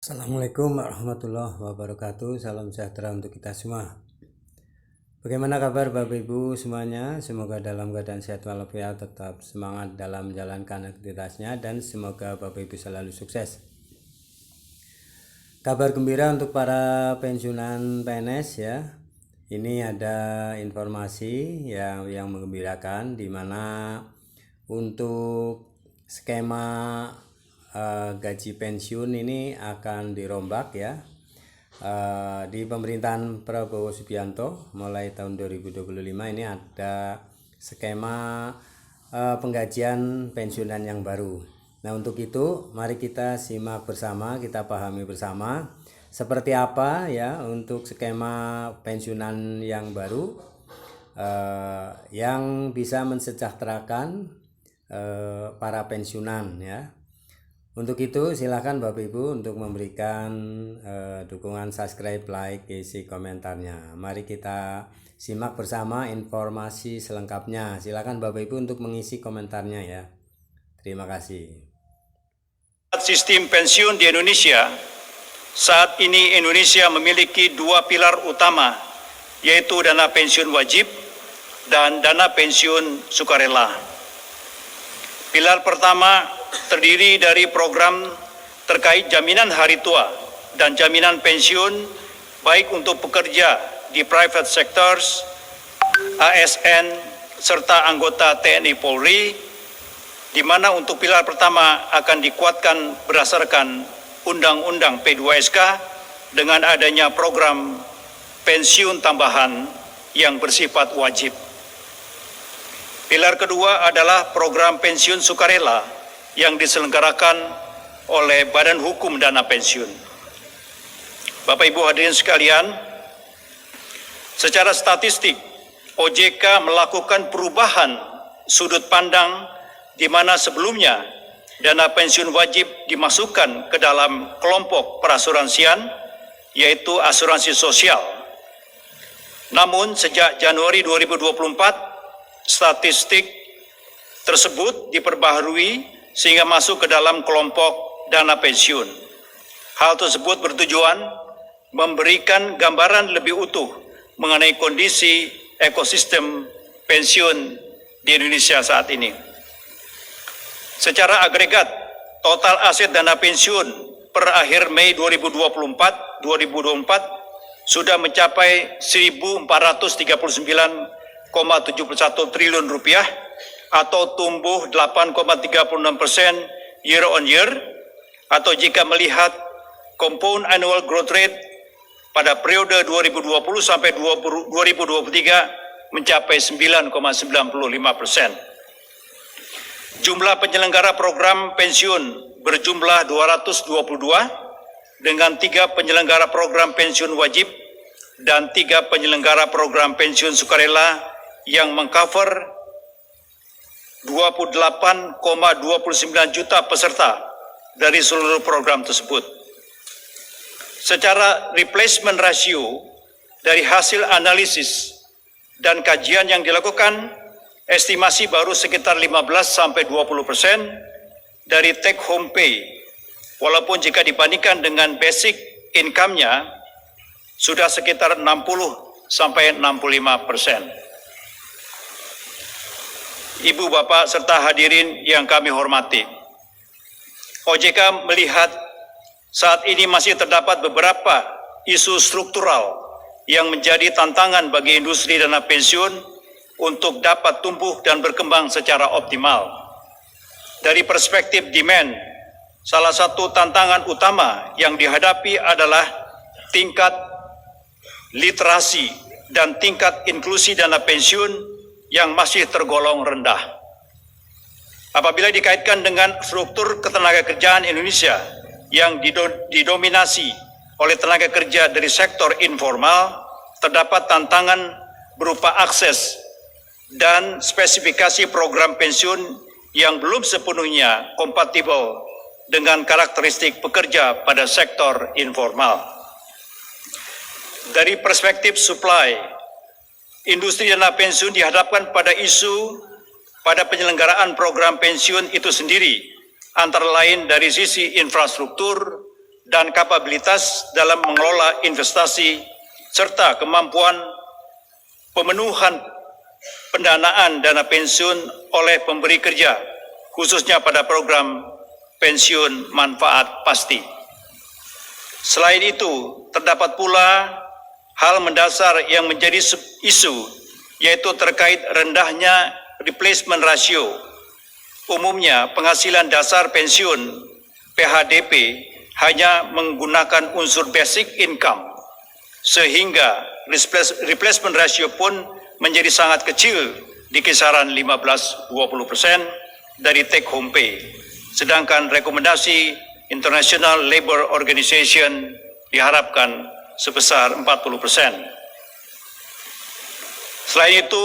Assalamualaikum warahmatullahi wabarakatuh. Salam sejahtera untuk kita semua. Bagaimana kabar Bapak Ibu semuanya? Semoga dalam keadaan sehat walafiat, tetap semangat dalam menjalankan aktivitasnya, dan semoga Bapak Ibu selalu sukses. Kabar gembira untuk para pensiunan PNS ya. Ini ada informasi yang menggembirakan, di mana untuk skema gaji pensiun ini akan dirombak ya. Di pemerintahan Prabowo Subianto mulai tahun 2025 ini ada skema penggajian pensiunan yang baru. Nah, untuk itu mari kita simak bersama, kita pahami bersama seperti apa ya untuk skema pensiunan yang baru yang bisa mensejahterakan para pensiunan ya. Untuk itu silakan Bapak Ibu untuk memberikan dukungan subscribe, like, isi komentarnya. Mari kita simak bersama informasi selengkapnya. Silakan Bapak Ibu untuk mengisi komentarnya ya. Terima kasih. Sistem pensiun di Indonesia, saat ini Indonesia memiliki dua pilar utama, yaitu dana pensiun wajib dan dana pensiun sukarela. Pilar pertama terdiri dari program terkait jaminan hari tua dan jaminan pensiun baik untuk pekerja di private sectors, ASN, serta anggota TNI Polri, di mana untuk pilar pertama akan dikuatkan berdasarkan Undang-Undang P2SK dengan adanya program pensiun tambahan yang bersifat wajib. Pilar kedua adalah program pensiun sukarela yang diselenggarakan oleh Badan Hukum Dana Pensiun. Bapak Ibu hadirin sekalian, secara statistik OJK melakukan perubahan sudut pandang di mana sebelumnya dana pensiun wajib dimasukkan ke dalam kelompok perasuransian, yaitu asuransi sosial. Namun sejak Januari 2024, statistik tersebut diperbaharui sehingga masuk ke dalam kelompok dana pensiun. Hal tersebut bertujuan memberikan gambaran lebih utuh mengenai kondisi ekosistem pensiun di Indonesia saat ini. Secara agregat, total aset dana pensiun per akhir Mei 2024 sudah mencapai 1.439,71 triliun rupiah atau tumbuh 8,36% year on year, atau jika melihat compound annual growth rate pada periode 2020 sampai 2023 mencapai 9,95%. Jumlah penyelenggara program pensiun berjumlah 222 dengan 3 penyelenggara program pensiun wajib dan 3 penyelenggara program pensiun sukarela yang mengcover 28,29 juta peserta dari seluruh program tersebut. Secara replacement ratio dari hasil analisis dan kajian yang dilakukan, estimasi baru sekitar 15-20% dari take home pay, walaupun jika dibandingkan dengan basic income-nya sudah sekitar 60-65%. Ibu, Bapak, serta hadirin yang kami hormati, OJK melihat saat ini masih terdapat beberapa isu struktural yang menjadi tantangan bagi industri dana pensiun untuk dapat tumbuh dan berkembang secara optimal. Dari perspektif demand, salah satu tantangan utama yang dihadapi adalah tingkat literasi dan tingkat inklusi dana pensiun yang masih tergolong rendah. Apabila dikaitkan dengan struktur ketenagakerjaan Indonesia yang didominasi oleh tenaga kerja dari sektor informal, terdapat tantangan berupa akses dan spesifikasi program pensiun yang belum sepenuhnya kompatibel dengan karakteristik pekerja pada sektor informal. Dari perspektif supply, industri dana pensiun dihadapkan pada isu pada penyelenggaraan program pensiun itu sendiri, antara lain dari sisi infrastruktur, dan kapabilitas dalam mengelola investasi, serta kemampuan pemenuhan pendanaan dana pensiun oleh pemberi kerja, khususnya pada program pensiun manfaat pasti. Selain itu, terdapat pula hal mendasar yang menjadi isu, yaitu terkait rendahnya replacement ratio. Umumnya, penghasilan dasar pensiun PHDP hanya menggunakan unsur basic income, sehingga replacement ratio pun menjadi sangat kecil di kisaran 15-20% dari take home pay. Sedangkan rekomendasi International Labour Organization diharapkan sebesar 40%. Selain itu,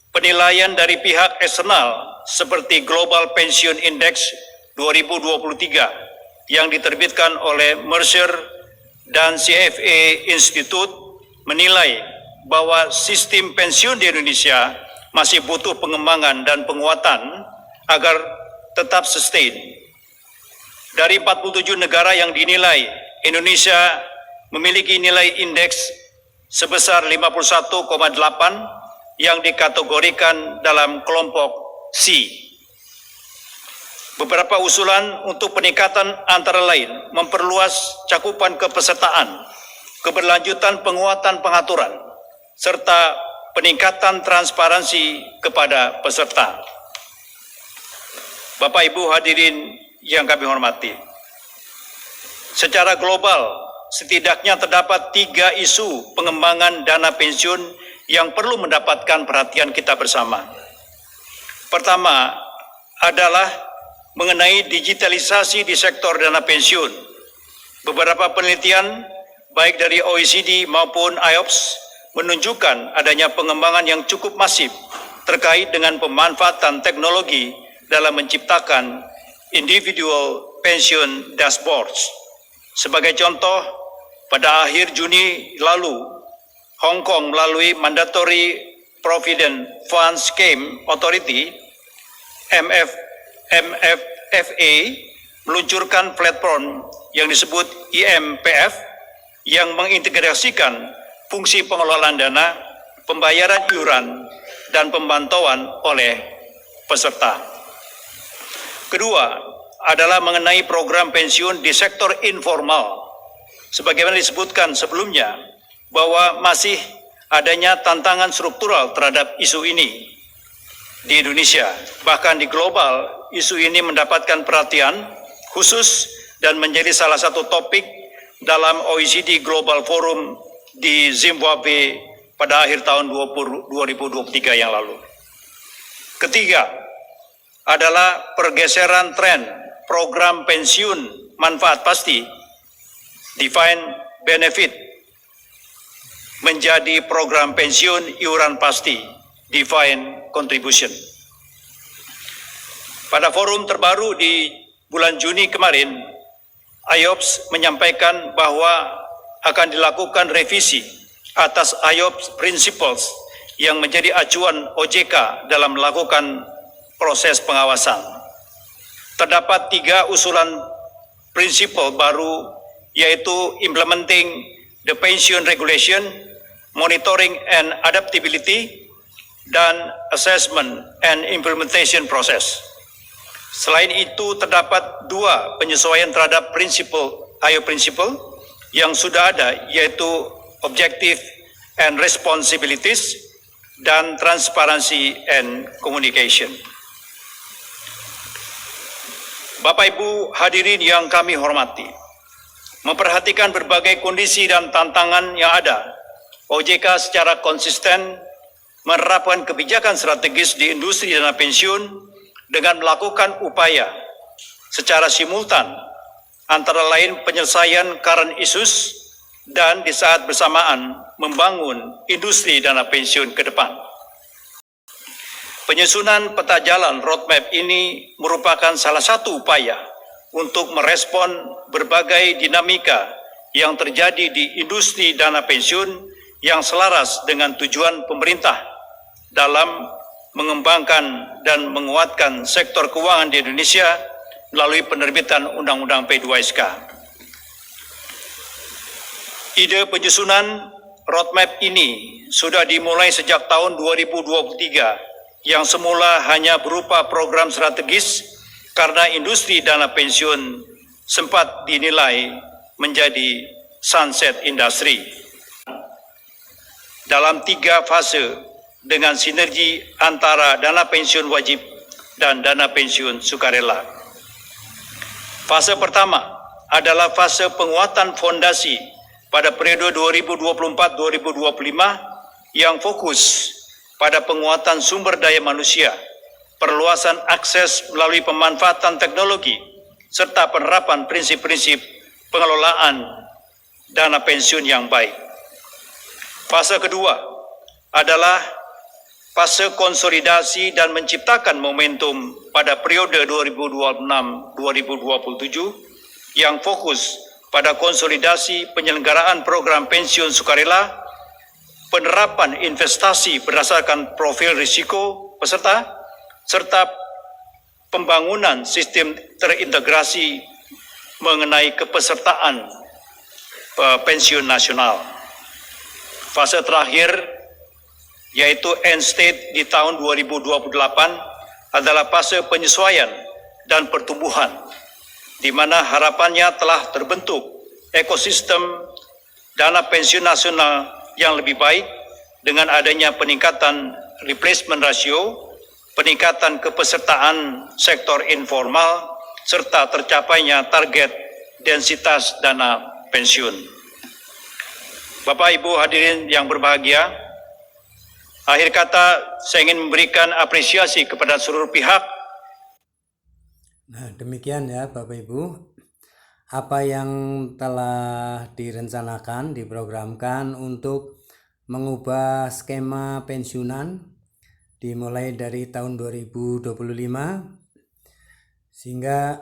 penilaian dari pihak eksternal seperti Global Pension Index 2023 yang diterbitkan oleh Mercer dan CFA Institute menilai bahwa sistem pensiun di Indonesia masih butuh pengembangan dan penguatan agar tetap sustain. Dari 47 negara yang dinilai, Indonesia memiliki nilai indeks sebesar 51,8 yang dikategorikan dalam kelompok C. Beberapa usulan untuk peningkatan antara lain memperluas cakupan kepesertaan, keberlanjutan penguatan pengaturan, serta peningkatan transparansi kepada peserta. Bapak Ibu hadirin yang kami hormati, secara global setidaknya terdapat 3 isu pengembangan dana pensiun yang perlu mendapatkan perhatian kita bersama. Pertama adalah mengenai digitalisasi di sektor dana pensiun. Beberapa penelitian baik dari OECD maupun IOPS menunjukkan adanya pengembangan yang cukup masif terkait dengan pemanfaatan teknologi dalam menciptakan individual pension dashboards. Sebagai contoh, pada akhir Juni lalu, Hong Kong melalui Mandatory Provident Fund Scheme Authority MFFA meluncurkan platform yang disebut IMPF yang mengintegrasikan fungsi pengelolaan dana, pembayaran iuran, dan pemantauan oleh peserta. Kedua adalah mengenai program pensiun di sektor informal. Sebagaimana disebutkan sebelumnya, bahwa masih adanya tantangan struktural terhadap isu ini di Indonesia. Bahkan di global, isu ini mendapatkan perhatian khusus dan menjadi salah satu topik dalam OECD Global Forum di Zimbabwe pada akhir tahun 2023 yang lalu. Ketiga adalah pergeseran tren program pensiun manfaat pasti, defined benefit, menjadi program pensiun iuran pasti, defined contribution. Pada forum terbaru di bulan Juni kemarin, IOPS menyampaikan bahwa akan dilakukan revisi atas IOPS Principles yang menjadi acuan OJK dalam melakukan proses pengawasan. Terdapat 3 usulan prinsipal baru, yaitu implementing the pension regulation, monitoring and adaptability, dan assessment and implementation process. Selain itu, terdapat 2 penyesuaian terhadap IO principle yang sudah ada, yaitu objective and responsibilities dan transparency and communication. Bapak Ibu hadirin yang kami hormati, memperhatikan berbagai kondisi dan tantangan yang ada, OJK secara konsisten menerapkan kebijakan strategis di industri dana pensiun dengan melakukan upaya secara simultan antara lain penyelesaian current issues dan di saat bersamaan membangun industri dana pensiun ke depan. Penyusunan peta jalan roadmap ini merupakan salah satu upaya untuk merespon berbagai dinamika yang terjadi di industri dana pensiun yang selaras dengan tujuan pemerintah dalam mengembangkan dan menguatkan sektor keuangan di Indonesia melalui penerbitan Undang-Undang P2SK. Ide penyusunan roadmap ini sudah dimulai sejak tahun 2023 yang semula hanya berupa program strategis karena industri dana pensiun sempat dinilai menjadi sunset industry. Dalam 3 fase dengan sinergi antara dana pensiun wajib dan dana pensiun sukarela. Fase pertama adalah fase penguatan fondasi pada periode 2024-2025 yang fokus pada penguatan sumber daya manusia, perluasan akses melalui pemanfaatan teknologi, serta penerapan prinsip-prinsip pengelolaan dana pensiun yang baik. Fase kedua adalah fase konsolidasi dan menciptakan momentum pada periode 2026-2027 yang fokus pada konsolidasi penyelenggaraan program pensiun sukarela, penerapan investasi berdasarkan profil risiko peserta, serta pembangunan sistem terintegrasi mengenai kepesertaan pensiun nasional. Fase terakhir, yaitu end state di tahun 2028, adalah fase penyesuaian dan pertumbuhan, di mana harapannya telah terbentuk ekosistem dana pensiun nasional yang lebih baik dengan adanya peningkatan replacement ratio, peningkatan kepesertaan sektor informal, serta tercapainya target densitas dana pensiun. Bapak Ibu hadirin yang berbahagia, akhir kata saya ingin memberikan apresiasi kepada seluruh pihak. Nah, demikian ya Bapak Ibu, apa yang telah direncanakan, diprogramkan untuk mengubah skema pensiunan dimulai dari tahun 2025 sehingga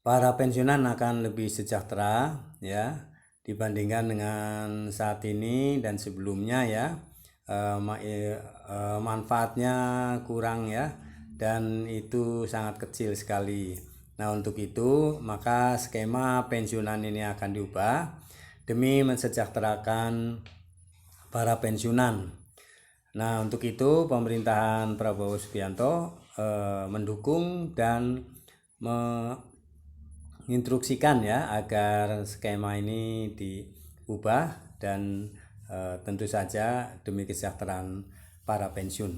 para pensiunan akan lebih sejahtera ya dibandingkan dengan saat ini dan sebelumnya ya. Manfaatnya kurang ya, dan itu sangat kecil sekali. Nah, untuk itu maka skema pensiunan ini akan diubah demi mensejahterakan para pensiunan. Nah, untuk itu pemerintahan Prabowo Subianto mendukung dan menginstruksikan ya agar skema ini diubah dan tentu saja demi kesejahteraan para pensiun.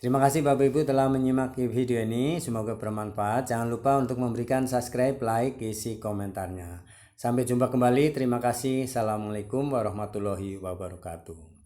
Terima kasih Bapak Ibu telah menyimak video ini, semoga bermanfaat. Jangan lupa untuk memberikan subscribe, like, isi komentarnya. Sampai jumpa kembali, terima kasih. Assalamualaikum warahmatullahi wabarakatuh.